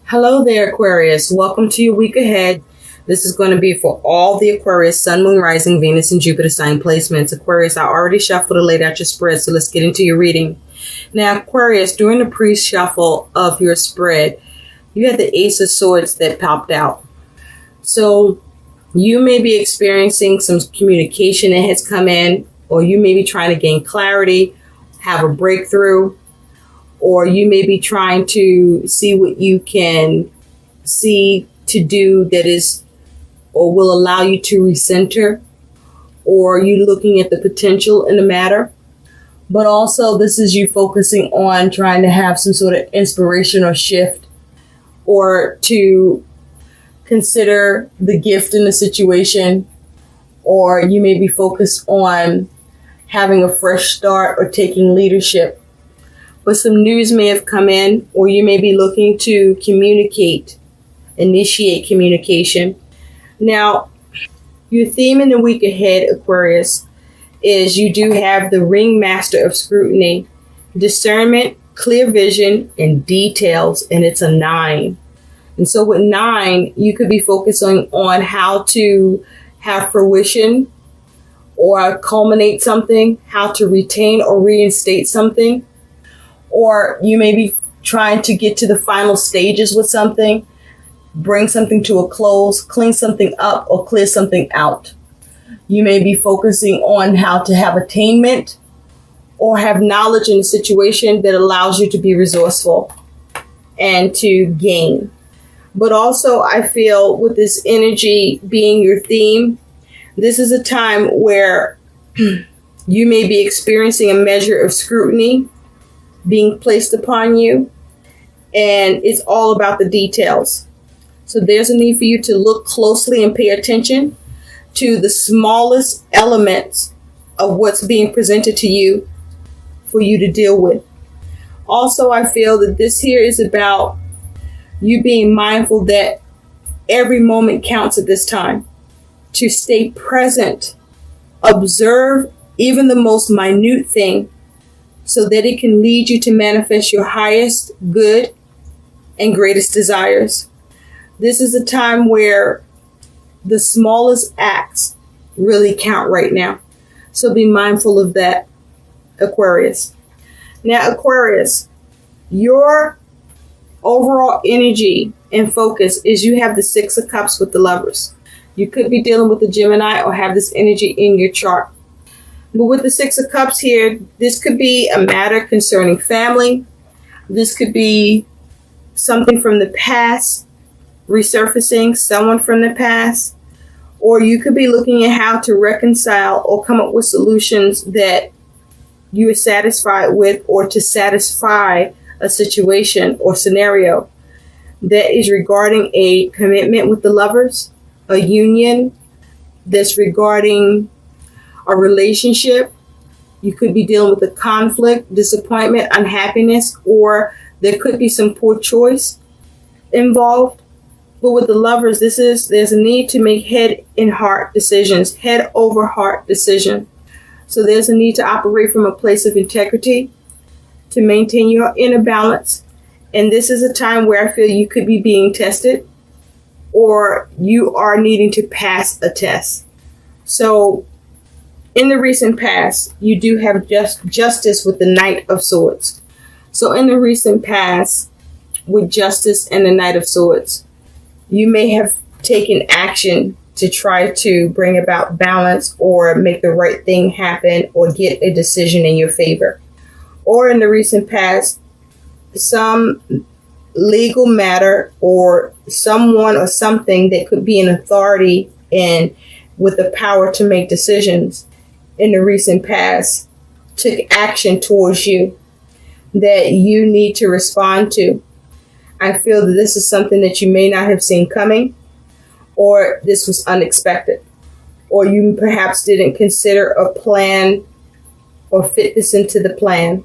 Hello there, Aquarius. Welcome to your week ahead. This is going to be for all the Aquarius, Sun, Moon, Rising, Venus, and Jupiter sign placements. Aquarius, I already shuffled and laid out your spread, so let's get into your reading. Now, Aquarius, during the pre-shuffle of your spread, you had the Ace of Swords that popped out. So you may be experiencing some communication that has come in, or you may be trying to gain clarity, have a breakthrough, or you may be trying to see what you can see to do that is or will allow you to recenter, or you looking at the potential in the matter. But also this is you focusing on trying to have some sort of inspiration or shift, or to consider the gift in the situation, or you may be focused on having a fresh start or taking leadership. But some news may have come in, or you may be looking to initiate communication. Now, your theme in the week ahead, Aquarius, is you do have the ringmaster of scrutiny, discernment, clear vision, and details, and it's a 9. And so with 9, you could be focusing on how to have fruition or culminate something, how to retain or reinstate something. Or you may be trying to get to the final stages with something, bring something to a close, clean something up, or clear something out. You may be focusing on how to have attainment or have knowledge in a situation that allows you to be resourceful and to gain. But also, I feel with this energy being your theme, this is a time where you may be experiencing a measure of scrutiny being placed upon you, and it's all about the details. So there's a need for you to look closely and pay attention to the smallest elements of what's being presented to you for you to deal with. Also, I feel that this here is about you being mindful that every moment counts at this time. To stay present, observe even the most minute thing, so that it can lead you to manifest your highest good and greatest desires. This is a time where the smallest acts really count right now. So be mindful of that, Aquarius. Now, Aquarius, your overall energy and focus is you have the 6 of Cups with the Lovers. You could be dealing with the Gemini or have this energy in your chart. But with the 6 of Cups here, this could be a matter concerning family. This could be something from the past, resurfacing someone from the past. Or you could be looking at how to reconcile or come up with solutions that you are satisfied with, or to satisfy a situation or scenario that is regarding a commitment with the Lovers, a union that's regarding a relationship. You could be dealing with a conflict, disappointment, unhappiness, or there could be some poor choice involved. But with the Lovers, there's a need to make head and heart decisions, head over heart decision. So there's a need to operate from a place of integrity to maintain your inner balance. And this is a time where I feel you could be being tested, or you are needing to pass a test. So in the recent past, you do have justice with the Knight of Swords. So in the recent past, with justice and the Knight of Swords, you may have taken action to try to bring about balance or make the right thing happen or get a decision in your favor. Or in the recent past, some legal matter or someone or something that could be an authority and with the power to make decisions in the recent past took action towards you that you need to respond to. I feel that this is something that you may not have seen coming, or this was unexpected, or you perhaps didn't consider a plan or fit this into the plan.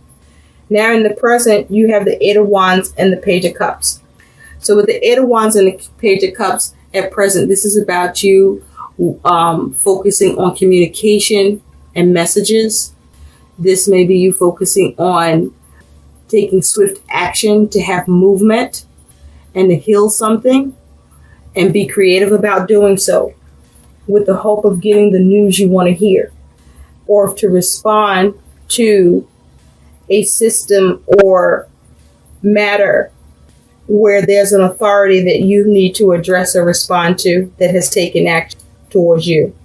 Now in the present, you have the 8 of Wands and the Page of Cups. So with the 8 of Wands and the Page of Cups at present, this is about you focusing on communication and messages. This may be you focusing on taking swift action to have movement and to heal something and be creative about doing so with the hope of getting the news you want to hear, or to respond to a system or matter where there's an authority that you need to address or respond to that has taken action towards you.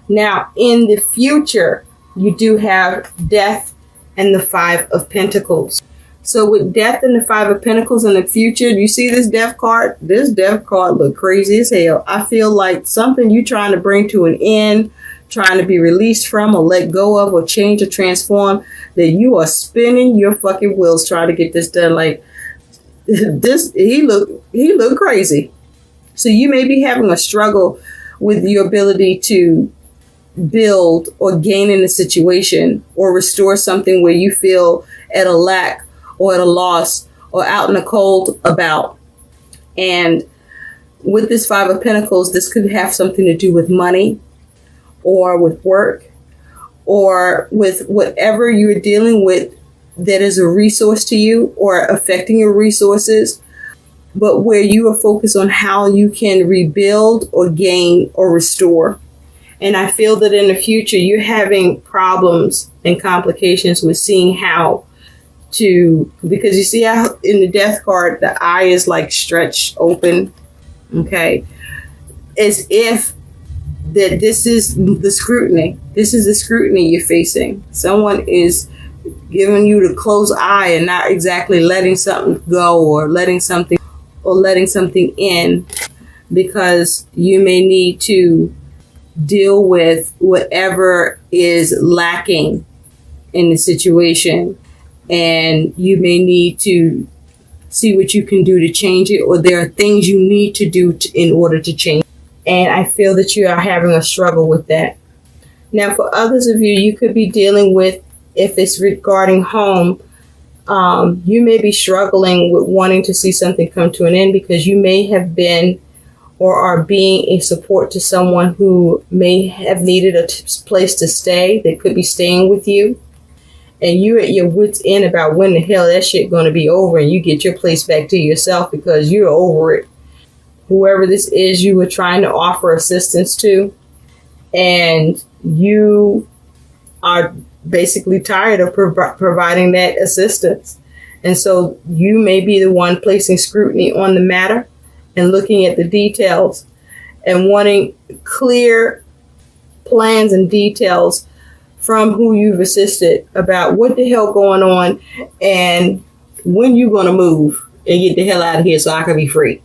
Now, in the future, you do have Death and the Five of Pentacles. So with Death and the Five of Pentacles in the future, you see this Death card? This Death card look crazy as hell. I feel like something you're trying to bring to an end, trying to be released from or let go of or change or transform, that you are spinning your fucking wheels trying to get this done. Like this, he look crazy. So you may be having a struggle with your ability to build or gain in a situation or restore something where you feel at a lack or at a loss or out in the cold about. And with this Five of Pentacles, this could have something to do with money or with work or with whatever you're dealing with that is a resource to you or affecting your resources, but where you are focused on how you can rebuild or gain or restore. And I feel that in the future, you're having problems and complications with seeing how to, because you see how in the Death card, the eye is like stretched open. Okay. As if that this is the scrutiny. This is the scrutiny you're facing. Someone is giving you the closed eye and not exactly letting something go or letting something in, because you may need to deal with whatever is lacking in the situation, and you may need to see what you can do to change it, or there are things you need to do in order to change. And I feel that you are having a struggle with that. Now, for others of you, you could be dealing with, if it's regarding home, you may be struggling with wanting to see something come to an end because you may have been or are being a support to someone who may have needed a place to stay. They could be staying with you, and you're at your wit's end about when the hell that shit going to be over and you get your place back to yourself because you're over it. Whoever this is, you were trying to offer assistance to, and you are basically tired of providing that assistance. And so you may be the one placing scrutiny on the matter and looking at the details and wanting clear plans and details from who you've assisted about what the hell going on and when you're going to move and get the hell out of here so I can be free.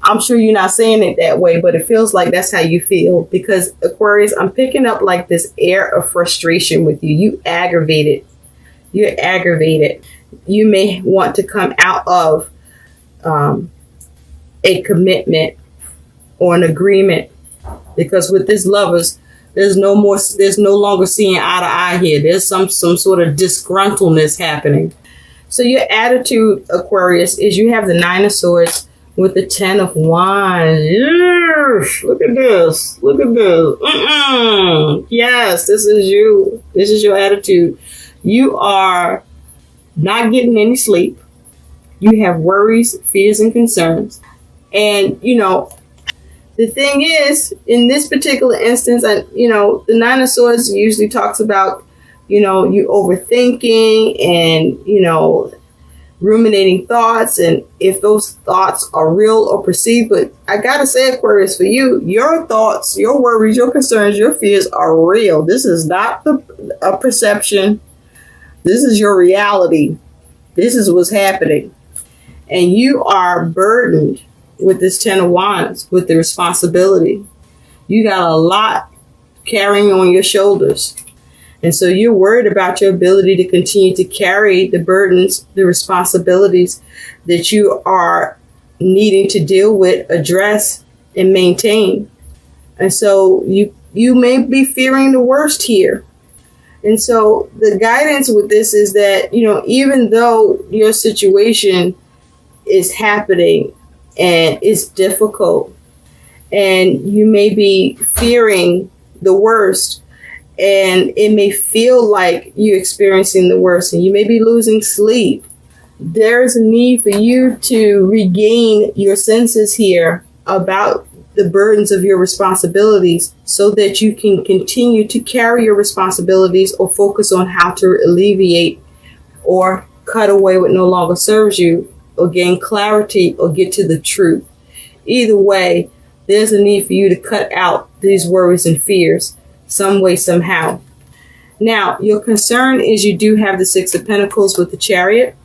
I'm sure you're not saying it that way, but it feels like that's how you feel, because Aquarius, I'm picking up like this air of frustration with you. You're aggravated. You may want to come out of a commitment or an agreement, because with this Lovers, there's no longer seeing eye to eye here. There's some sort of disgruntledness happening. So your attitude, Aquarius, is you have the Nine of Swords with the Ten of Wands. Yes, look at this. Yes, this is you. This is your attitude. You are not getting any sleep. You have worries, fears, and concerns. And, the thing is, in this particular instance, the Nine of Swords usually talks about, you overthinking and, ruminating thoughts, and if those thoughts are real or perceived. But I gotta say, Aquarius, for you, your thoughts, your worries, your concerns, your fears are real. This is not a perception. This is your reality. This is what's happening. And you are burdened with this Ten of Wands, with the responsibility. You got a lot carrying on your shoulders. And so you're worried about your ability to continue to carry the burdens, the responsibilities that you are needing to deal with, address, and maintain. And so you may be fearing the worst here. And so the guidance with this is that, even though your situation is happening and it's difficult and you may be fearing the worst, and it may feel like you're experiencing the worst, and you may be losing sleep. there's a need for you to regain your senses here about the burdens of your responsibilities so that you can continue to carry your responsibilities or focus on how to alleviate or cut away what no longer serves you, or gain clarity or get to the truth. Either way, there's a need for you to cut out these worries and fears some way, somehow. Now, your concern is you do have the Six of Pentacles with the Chariot.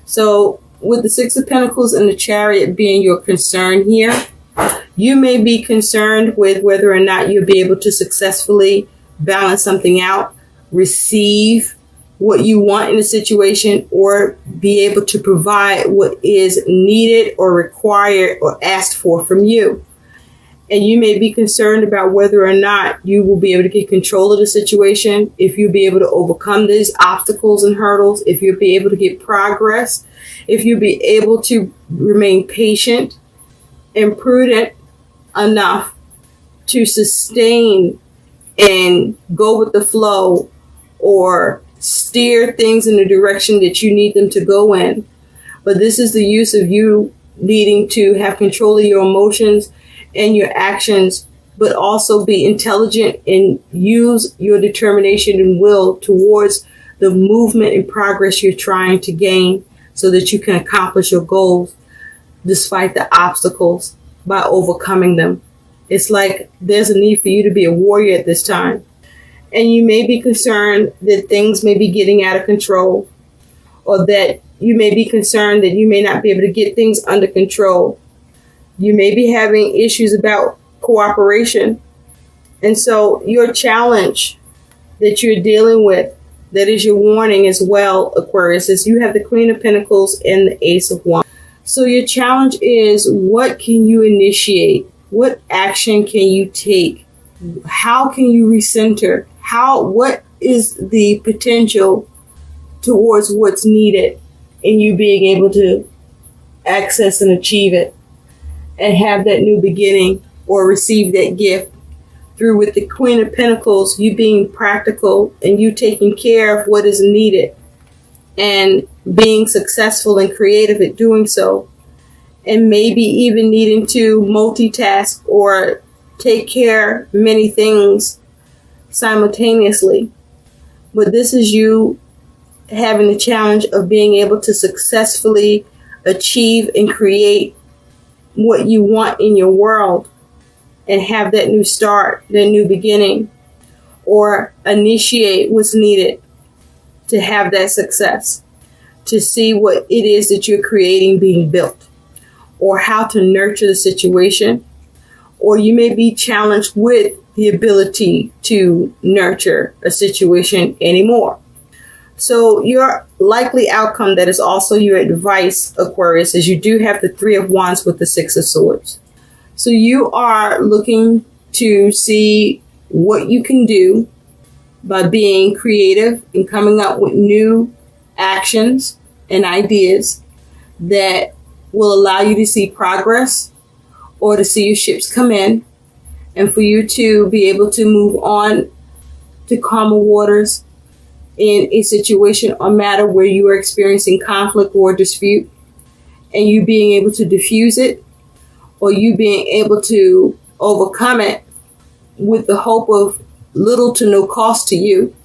So with the Six of Pentacles and the Chariot being your concern here, you may be concerned with whether or not you'll be able to successfully balance something out, receive what you want in a situation, or be able to provide what is needed or required or asked for from you. And you may be concerned about whether or not you will be able to get control of the situation, if you'll be able to overcome these obstacles and hurdles, if you'll be able to get progress, if you'll be able to remain patient and prudent enough to sustain and go with the flow or steer things in the direction that you need them to go in. But this is the use of you needing to have control of your emotions and your actions, but also be intelligent and use your determination and will towards the movement and progress you're trying to gain so that you can accomplish your goals despite the obstacles by overcoming them. It's like there's a need for you to be a warrior at this time. And you may be concerned that things may be getting out of control, or that you may be concerned that you may not be able to get things under control. You may be having issues about cooperation. And so your challenge that you're dealing with, that is your warning as well, Aquarius, is you have the Queen of Pentacles and the Ace of Wands. So your challenge is, what can you initiate? What action can you take? How can you recenter? What is the potential towards what's needed in you being able to access and achieve it and have that new beginning or receive that gift through, with the Queen of Pentacles, you being practical and you taking care of what is needed and being successful and creative at doing so, and maybe even needing to multitask or take care of many things simultaneously. But this is you having the challenge of being able to successfully achieve and create what you want in your world and have that new start, that new beginning, or initiate what's needed to have that success, to see what it is that you're creating being built, or how to nurture the situation. Or you may be challenged with the ability to nurture a situation anymore. So your likely outcome, that is also your advice, Aquarius, is you do have the Three of Wands with the Six of Swords. So you are looking to see what you can do by being creative and coming up with new actions and ideas that will allow you to see progress, or to see your ships come in, and for you to be able to move on to calmer waters in a situation or matter where you are experiencing conflict or dispute, and you being able to diffuse it, or you being able to overcome it with the hope of little to no cost to you,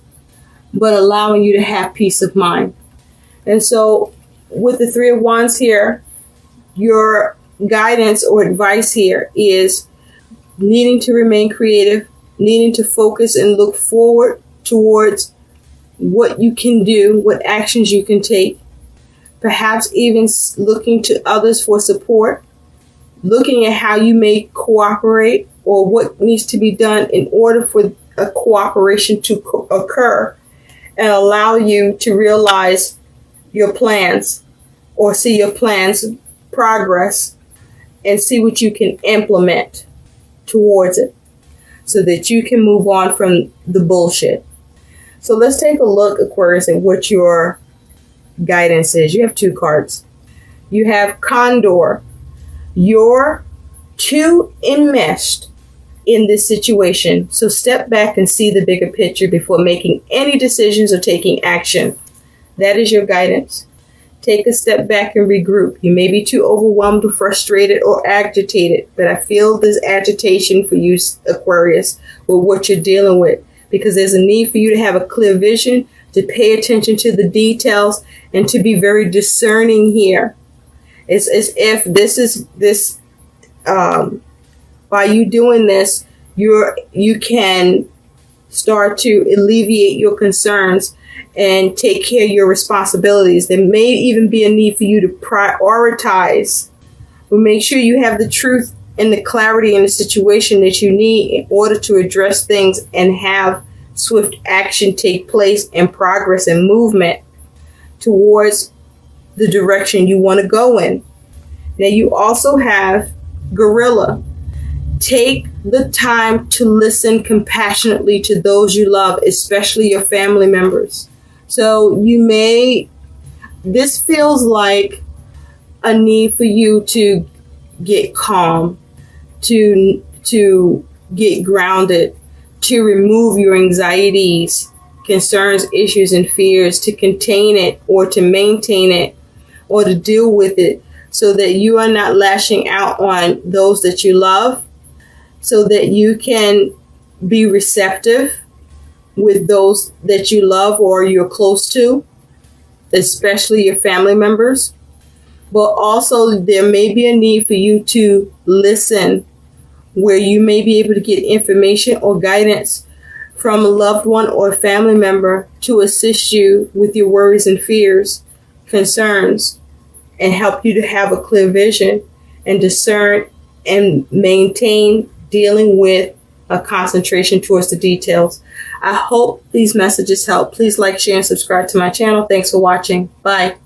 but allowing you to have peace of mind. And so with the Three of Wands here, your guidance or advice here is needing to remain creative, needing to focus and look forward towards what you can do, what actions you can take, perhaps even looking to others for support, looking at how you may cooperate or what needs to be done in order for a cooperation to occur and allow you to realize your plans or see your plans progress and see what you can implement towards it so that you can move on from the bullshit. So let's take a look, Aquarius, at what your guidance is. You have two cards. You have Condor. You're too enmeshed in this situation. So step back and see the bigger picture before making any decisions or taking action. That is your guidance. Take a step back and regroup. You may be too overwhelmed or frustrated or agitated, but I feel this agitation for you, Aquarius, with what you're dealing with, because there's a need for you to have a clear vision, to pay attention to the details, and to be very discerning here. It's as if by you doing this, you can start to alleviate your concerns and take care of your responsibilities. There may even be a need for you to prioritize, but make sure you have the truth and the clarity in the situation that you need in order to address things and have swift action take place and progress and movement towards the direction you want to go in. Now you also have Gorilla. Take the time to listen compassionately to those you love, especially your family members. So this feels like a need for you to get calm, to get grounded, to remove your anxieties, concerns, issues, and fears, to contain it or to maintain it or to deal with it so that you are not lashing out on those that you love, so that you can be receptive with those that you love or you're close to, especially your family members. But also there may be a need for you to listen, where you may be able to get information or guidance from a loved one or a family member to assist you with your worries and fears, concerns, and help you to have a clear vision and discern and maintain dealing with a concentration towards the details. I hope these messages help. Please like, share, and subscribe to my channel. Thanks for watching. Bye.